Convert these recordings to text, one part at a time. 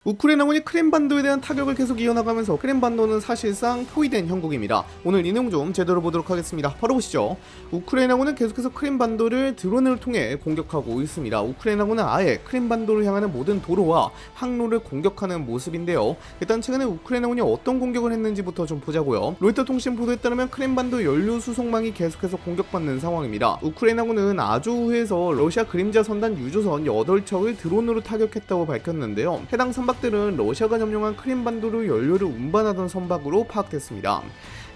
우크라이나군이 크림반도에 대한 타격을 계속 이어나가면서 크림반도는 사실상 포위된 형국입니다. 오늘 이 내용 좀 제대로 보도록 하겠습니다. 바로 보시죠. 우크라이나군은 계속해서 크림반도를 드론을 통해 공격하고 있습니다. 우크라이나군은 아예 크림반도를 향하는 모든 도로와 항로를 공격하는 모습인데요. 일단 최근에 우크라이나군이 어떤 공격을 했는지부터 좀 보자고요. 로이터 통신 보도에 따르면 크림반도 연료 수송망이 계속해서 공격받는 상황입니다. 우크라이나군은 아조우에서 러시아 그림자 선단 유조선 8척을 드론으로 타격했다고 밝혔는데요. 해당 선박들은 러시아가 점령한 크림반도로 연료를 운반하던 선박으로 파악됐습니다.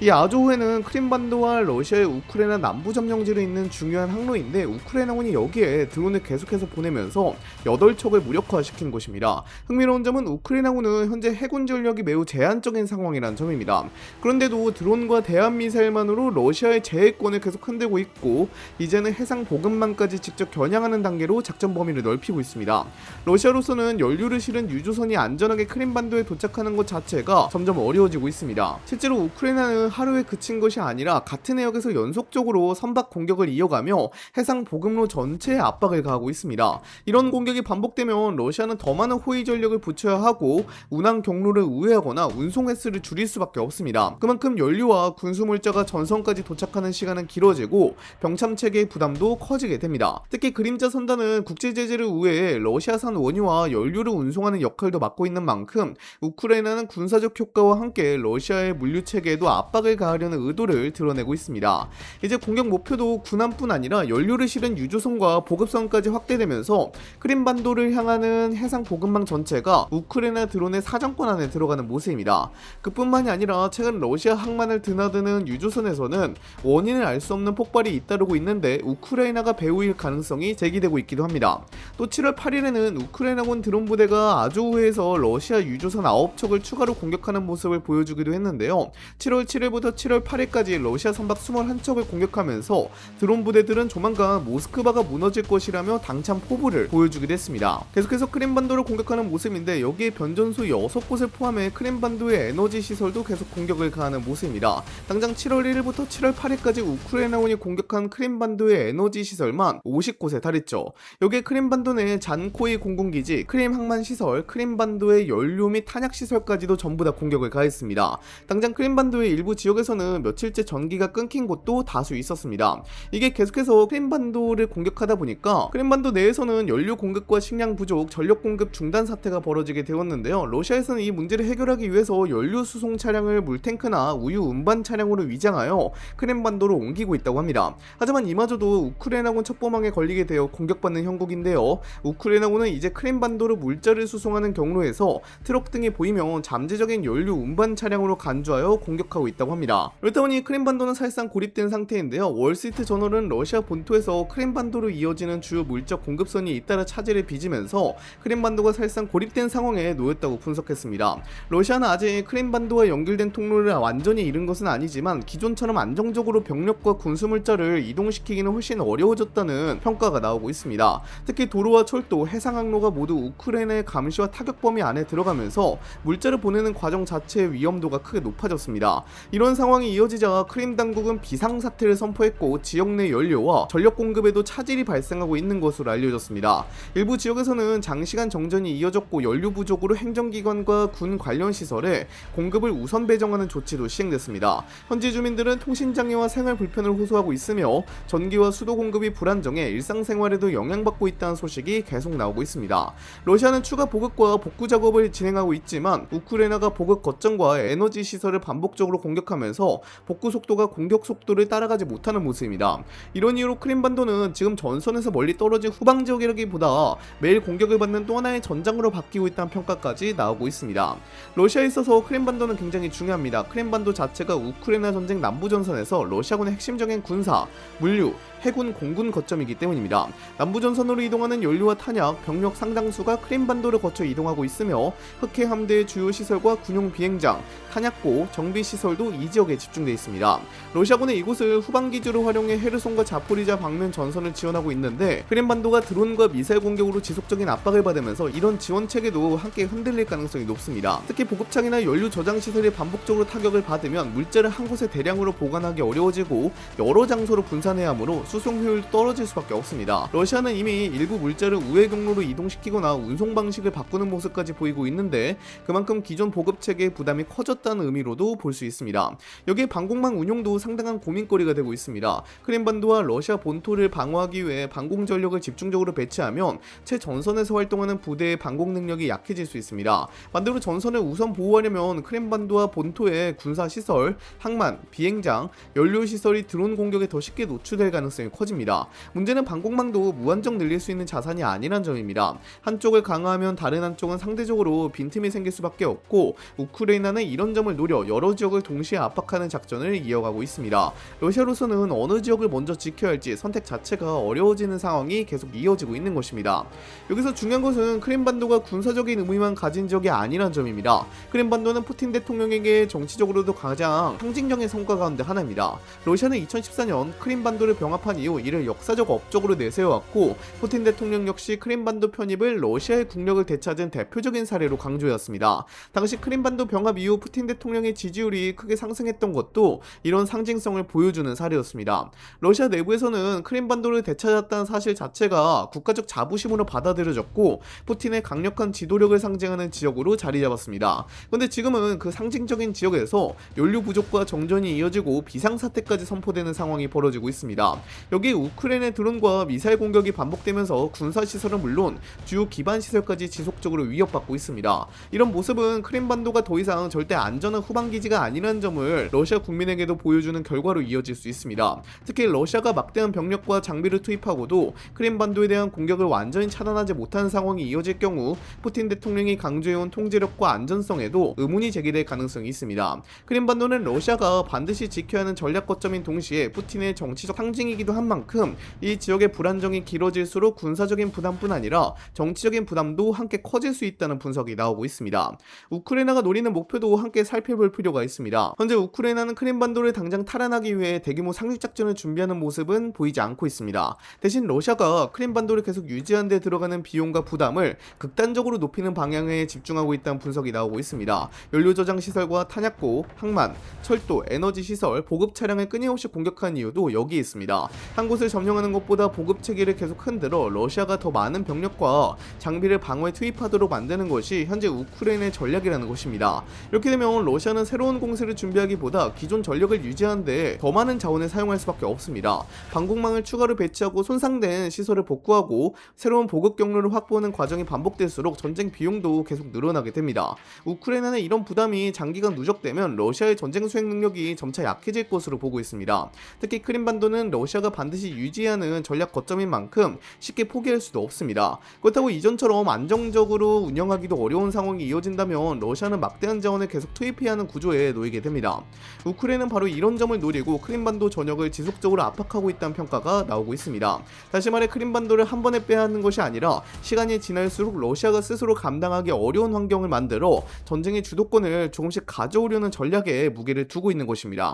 이 아조우에는 크림반도와 러시아의 우크라이나 남부 점령지로 있는 중요한 항로인데 우크라이나군이 여기에 드론을 계속해서 보내면서 8척을 무력화시킨 곳입니다. 흥미로운 점은 우크라이나군은 현재 해군 전력이 매우 제한적인 상황이라는 점입니다. 그런데도 드론과 대한미사일만으로 러시아의 제해권을 계속 흔들고 있고 이제는 해상 보급망까지 직접 겨냥하는 단계로 작전 범위를 넓히고 있습니다. 러시아로서는 연료를 실은 유조선이 안전하게 크림반도에 도착하는 것 자체가 점점 어려워지고 있습니다. 실제로 우크라이나는 하루에 그친 것이 아니라 같은 해역에서 연속적으로 선박 공격을 이어가며 해상 보급로 전체에 압박을 가하고 있습니다. 이런 공격이 반복되면 러시아는 더 많은 호위 전력을 붙여야 하고 운항 경로를 우회하거나 운송 횟수를 줄일 수밖에 없습니다. 그만큼 연료와 군수물자가 전선까지 도착하는 시간은 길어지고 병참 체계의 부담도 커지게 됩니다. 특히 그림자 선단은 국제 제재를 우회해 러시아산 원유와 연료를 운송하는 역할도 맡고 있는 만큼 우크라이나는 군사적 효과와 함께 러시아의 물류 체계에도 압박을 가하려는 의도를 드러내고 있습니다. 이제 공격 목표도 군함뿐 아니라 연료를 실은 유조선과 보급선까지 확대되면서 크림반도를 향하는 해상 보급망 전체가 우크라이나 드론의 사정권 안에 들어가는 모습입니다. 그뿐만이 아니라 최근 러시아 항만을 드나드는 유조선에서는 원인을 알 수 없는 폭발이 잇따르고 있는데 우크라이나가 배후일 가능성이 제기되고 있기도 합니다. 또 7월 8일에는 우크라이나군 드론 부대가 아조우에서 러시아 유조선 9척을 추가로 공격하는 모습을 보여주기도 했는데요. 7월 7일부터 7월 8일까지 러시아 선박 21척을 공격하면서 드론 부대들은 조만간 모스크바가 무너질 것이라며 당찬 포부를 보여주기도 했습니다. 계속해서 크림반도를 공격하는 모습인데 여기에 변전소 6곳을 포함해 크림반도의 에너지 시설도 계속 공격을 가하는 모습입니다. 당장 7월 1일부터 7월 8일까지 우크라이나군이 공격한 크림반도의 에너지 시설만 50곳에 달했죠. 여기에 크림반도 내 잔코이 공군기지, 크림 항만시설, 크림반도의 연료 및 탄약시설까지도 전부 다 공격을 가했습니다. 당장 크림반도의 일부 지역에서는 며칠째 전기가 끊긴 곳도 다수 있었습니다. 이게 계속해서 크림반도를 공격하다 보니까 크림반도 내에서는 연료 공급과 식량 부족, 전력 공급 중단 사태가 벌어지게 되었는데요. 러시아에서는 이 문제를 해결하기 위해서 연료 수송 차량을 물탱크나 우유 운반 차량으로 위장하여 크림반도로 옮기고 있다고 합니다. 하지만 이마저도 우크라이나군 첩보망에 걸리게 되어 공격받는 형국인데요. 우크라이나군은 이제 크림반도로 물자를 수송하는 경로에서 트럭 등이 보이면 잠재적인 연료 운반 차량으로 간주하여 공격하고 있다고 합니다. 그렇다 보니 크림반도는 사실상 고립된 상태인데요. 월스트리트 저널은 러시아 본토에서 크림반도로 이어지는 주요 물적 공급선이 잇따라 차질을 빚으면서 크림반도가 사실상 고립된 상황에 놓였다고 분석했습니다. 러시아는 아직 크림반도와 연결된 통로를 완전히 잃은 것은 아니지만 기존처럼 안정적으로 병력과 군수물자를 이동시키기는 훨씬 어려워졌다는 평가가 나오고 있습니다. 특히 도로와 철도, 해상항로가 모두 우크라이나의 감시와 타격 범위 안에 들어가면서 물자를 보내는 과정 자체의 위험도가 크게 높아졌습니다. 이런 상황이 이어지자 크림 당국은 비상사태를 선포했고 지역 내 연료와 전력 공급에도 차질이 발생하고 있는 것으로 알려졌습니다. 일부 지역에서는 장시간 정전이 이어졌고 연료 부족으로 행정기관과 군 관련 시설에 공급을 우선 배정하는 조치도 시행됐습니다. 현지 주민들은 통신장애와 생활 불편을 호소하고 있으며 전기와 수도 공급이 불안정해 일상생활에도 영향받고 있다는 소식이 계속 나오고 있습니다. 러시아는 추가 보급과 복구 작업을 진행하고 있지만 우크라이나가 보급 거점과 에너지 시설을 반복적으로 공격하면서 복구 속도가 공격 속도를 따라가지 못하는 모습입니다. 이런 이유로 크림반도는 지금 전선에서 멀리 떨어진 후방 지역이라기보다 매일 공격을 받는 또 하나의 전장으로 바뀌고 있다는 평가까지 나오고 있습니다. 러시아에 있어서 크림반도는 굉장히 중요합니다. 크림반도 자체가 우크라이나 전쟁 남부전선에서 러시아군의 핵심적인 군사, 물류, 해군 공군 거점이기 때문입니다. 남부전선으로 이동하는 연료와 탄약, 병력 상당수가 크림반도를 거쳐 이동하고 있으며 흑해 함대의 주요 시설과 군용 비행장, 탄약고, 정비시설도 이 지역에 집중되어 있습니다. 러시아군은 이곳을 후방기지로 활용해 헤르손과 자포리자 방면 전선을 지원하고 있는데 크림반도가 드론과 미사일 공격으로 지속적인 압박을 받으면서 이런 지원 체계도 함께 흔들릴 가능성이 높습니다. 특히 보급창이나 연료 저장 시설이 반복적으로 타격을 받으면 물자를 한 곳에 대량으로 보관하기 어려워지고 여러 장소로 분산해야 하므로 수송 효율도 떨어질 수밖에 없습니다. 러시아는 이미 일부 물자를 우회 경로로 이동시키거나 운송 방식을 바꾸는 모습까지 보이고 있는데 그만큼 기존 보급 체계의 부담이 커졌다는 의미로도 볼 수 있습니다. 여기에 방공망 운용도 상당한 고민거리가 되고 있습니다. 크림반도와 러시아 본토를 방어하기 위해 방공 전력을 집중적으로 배치하면 최전선에서 활동하는 부대의 방공 능력이 약해질 수 있습니다. 반대로 전선을 우선 보호하려면 크림반도와 본토의 군사시설, 항만, 비행장, 연료시설이 드론 공격에 더 쉽게 노출될 가능성이 커집니다. 문제는 방공망도 무한정 늘릴 수 있는 자산이 아니란 점입니다. 한쪽을 강화하면 다른 한쪽은 상대적으로 빈틈이 생길 수밖에 없고 우크라이나는 이런 점을 노려 여러 지역을 동시에 압박하는 작전을 이어가고 있습니다. 러시아로서는 어느 지역을 먼저 지켜야 할지 선택 자체가 어려워지는 상황이 계속 이어지고 있는 것입니다. 여기서 중요한 것은 크림반도가 군사적인 의미만 가진 지역이 아니란 점입니다. 크림반도는 푸틴 대통령에게 정치적으로도 가장 상징적인 성과 가운데 하나입니다. 러시아는 2014년 크림반도를 병합한 이후 이를 역사적 업적으로 내세워왔고 푸틴 대통령 역시 크림반도 편입을 러시아의 국력을 되찾은 대표적인 사례로 강조해왔습니다. 당시 크림반도 병합 이후 푸틴 대통령의 지지율이 크게 상승했던 것도 이런 상징성을 보여주는 사례였습니다. 러시아 내부에서는 크림반도를 되찾았다는 사실 자체가 국가적 자부심으로 받아들여졌고 푸틴의 강력한 지도력을 상징하는 지역으로 자리 잡았습니다. 그런데 지금은 그 상징적인 지역에서 연료 부족과 정전이 이어지고 비상사태까지 선포되는 상황이 벌어지고 있습니다. 여기에 우크라이나의 드론과 미사일 공격이 반복되면서 군사시설은 물론 주요 기반시설까지 지속적으로 위협받고 있습니다. 이런 모습은 크림반도가 더 이상 절대 안전한 후방기지가 아니라는 점을 러시아 국민에게도 보여주는 결과로 이어질 수 있습니다. 특히 러시아가 막대한 병력과 장비를 투입하고도 크림반도에 대한 공격을 완전히 차단하지 못하는 상황이 이어질 경우 푸틴 대통령이 강조해온 통제력과 안전성에도 의문이 제기될 가능성이 있습니다. 크림반도는 러시아가 반드시 지켜야 하는 전략 거점인 동시에 푸틴의 정치적 상징이기도 한 만큼 이 지역의 불안정이 길어질수록 군사적인 부담뿐 아니라 정치적인 부담도 함께 커질 수 있다는 분석이 나오고 있습니다. 우크라이나가 노리는 목표도 함께 살펴볼 필요가 있습니다. 현재 우크라이나는 크림반도를 당장 탈환하기 위해 대규모 상륙작전을 준비하는 모습은 보이지 않고 있습니다. 대신 러시아가 크림반도를 계속 유지하는 데 들어가는 비용과 부담을 극단적으로 높이는 방향에 집중하고 있다는 분석이 나오고 있습니다. 연료 저장 시설과 탄약고, 항만, 철도, 에너지 시설, 보급 차량을 끊임없이 공격하는 이유도 여기에 있습니다. 한 곳을 점령하는 것보다 보급 체계를 계속 흔들어 러시아가 더 많은 병력과 장비를 방어에 투입하도록 만드는 것이 현재 우크라이나의 전략이라는 것입니다. 이렇게 되면 러시아는 새로운 공세를 준비하기보다 기존 전력을 유지하는 데 더 많은 자원을 사용할 수밖에 없습니다. 방공망을 추가로 배치하고 손상된 시설을 복구하고 새로운 보급 경로를 확보하는 과정이 반복될수록 전쟁 비용도 계속 늘어나게 됩니다. 우크라이나는 이런 부담이 장기간 누적되면 러시아의 전쟁 수행 능력이 점차 약해질 것으로 보고 있습니다. 특히 크림반도는 러시아가 반드시 유지해야 하는 전략 거점인 만큼 쉽게 포기할 수도 없습니다. 그렇다고 이전처럼 안정적으로 운영하기도 어려운 상황이 이어진다면 러시아는 막대한 자원을 계속 투입해야 하는 구조에 놓이게 됩니다. 우크라이나는 바로 이런 점을 노리고 크림반도 전역을 지속적으로 압박하고 있다는 평가가 나오고 있습니다. 다시 말해 크림반도를 한 번에 빼야 하는 것이 아니라 시간이 지날수록 러시아가 스스로 감당하기 어려운 환경을 만들어 전쟁의 주도권을 조금씩 가져오려는 전략에 무게를 두고 있는 것입니다.